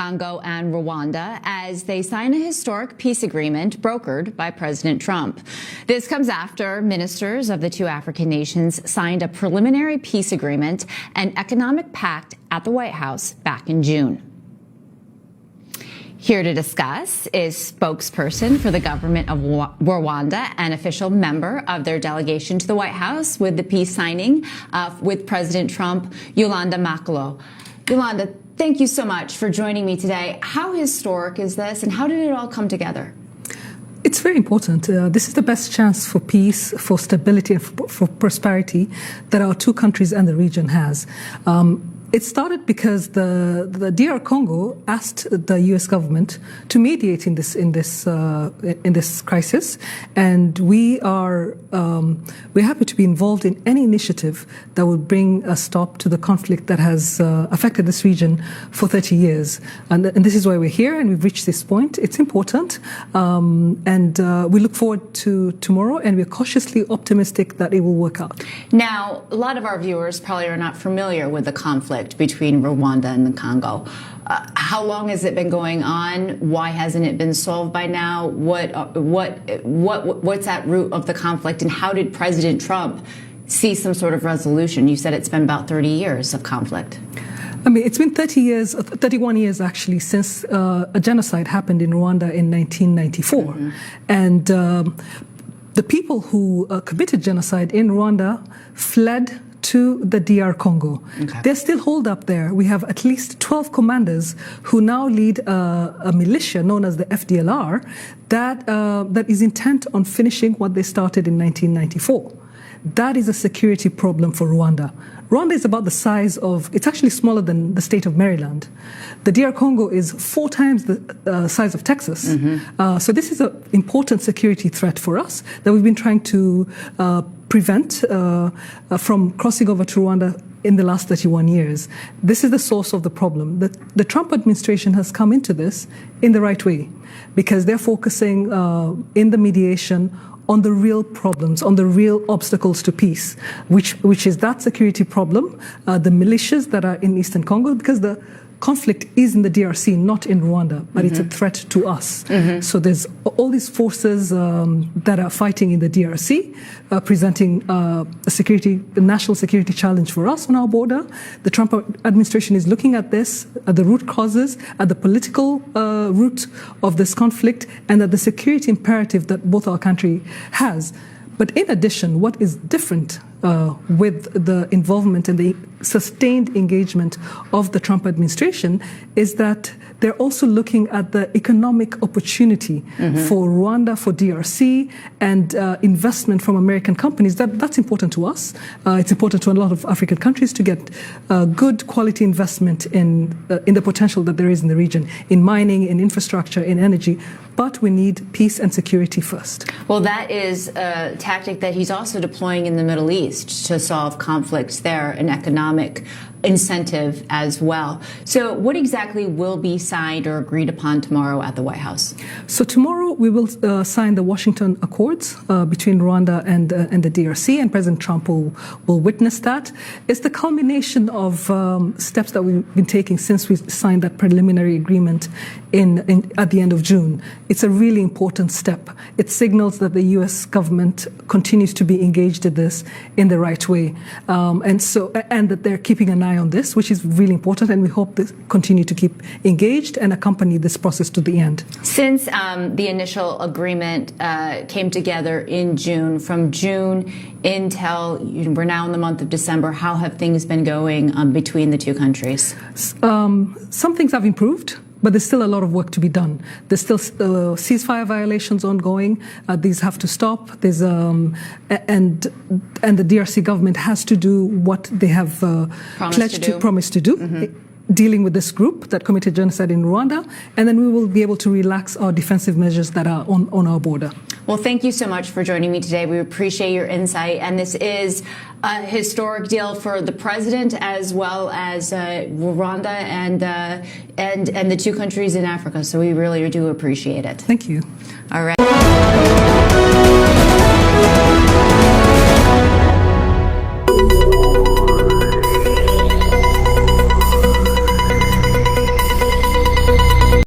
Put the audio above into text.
Congo and Rwanda as they sign a historic peace agreement brokered by President Trump. This comes after ministers of the two African nations signed a preliminary peace agreement and economic pact at the White House back in June. Here to discuss is spokesperson for the government of Rwanda and official member of their delegation to the White House with the peace signing with President Trump, Yolanda Makolo. Yolanda, thank you so much for joining me today. How historic is this, and how did it all come together? It's very important. This is the best chance for peace, for stability, and for prosperity that our two countries and the region has. It started because the DR Congo asked the U.S. government to mediate in this crisis, and we're happy to be involved in any initiative that will bring a stop to the conflict that has affected this region for 30 years. And this is why we're here, and we've reached this point. It's important, and we look forward to tomorrow, and we're cautiously optimistic that it will work out. Now, a lot of our viewers probably are not familiar with the conflict between Rwanda and the Congo. How long has it been going on? Why hasn't it been solved by now? What's at root of the conflict, and how did President Trump see some sort of resolution? You said it's been about 30 years of conflict. I mean, it's been 31 years actually, since a genocide happened in Rwanda in 1994. Mm-hmm. And the people who committed genocide in Rwanda fled to the DR Congo. Okay. They're still holed up there. We have at least 12 commanders who now lead a militia known as the FDLR that is intent on finishing what they started in 1994. That is a security problem for Rwanda. Rwanda is about the size of, it's actually smaller than the state of Maryland. The DR Congo is 4 times the size of Texas. Mm-hmm. So this is an important security threat for us that we've been trying to prevent from crossing over to Rwanda in the last 31 years. This is the source of the problem. The Trump administration has come into this in the right way, because they're focusing in the mediation on the real problems, on the real obstacles to peace, which is that security problem, the militias that are in Eastern Congo, because the conflict is in the DRC, not in Rwanda, but it's a threat to us. Mm-hmm. So there's all these forces that are fighting in the DRC, presenting a national security challenge for us on our border. The Trump administration is looking at this, at the root causes, at the political root of this conflict, and at the security imperative that both our country has. But in addition, what is different with the involvement and the sustained engagement of the Trump administration is that they're also looking at the economic opportunity for Rwanda, for DRC, and investment from American companies. That's important to us. It's important to a lot of African countries to get good quality investment in the potential that there is in the region, in mining, in infrastructure, in energy. But we need peace and security first. Well, that is a tactic that he's also deploying in the Middle East to solve conflicts there, an economic incentive as well. So what exactly will be signed or agreed upon tomorrow at the White House? So tomorrow we will sign the Washington Accords between Rwanda and the DRC, and President Trump will witness that. It's the culmination of steps that we've been taking since we signed that preliminary agreement at the end of June. It's a really important step. It signals that the U.S. government continues to be engaged in this in the right way, and that they're keeping an eye on this, which is really important, and we hope they continue to keep engaged and accompany this process to the end. Since the initial agreement came together in June, from June until we're now in the month of December, how have things been going between the two countries? Some things have improved, but there's still a lot of work to be done. There's still ceasefire violations ongoing. These have to stop. There's and the DRC government has to do what they have promised to do. Mm-hmm. Dealing with this group that committed genocide in Rwanda, and then we will be able to relax our defensive measures that are on our border. Well, thank you so much for joining me today. We appreciate your insight, and this is a historic deal for the president as well as Rwanda and the two countries in Africa. So we really do appreciate it. Thank you. All right.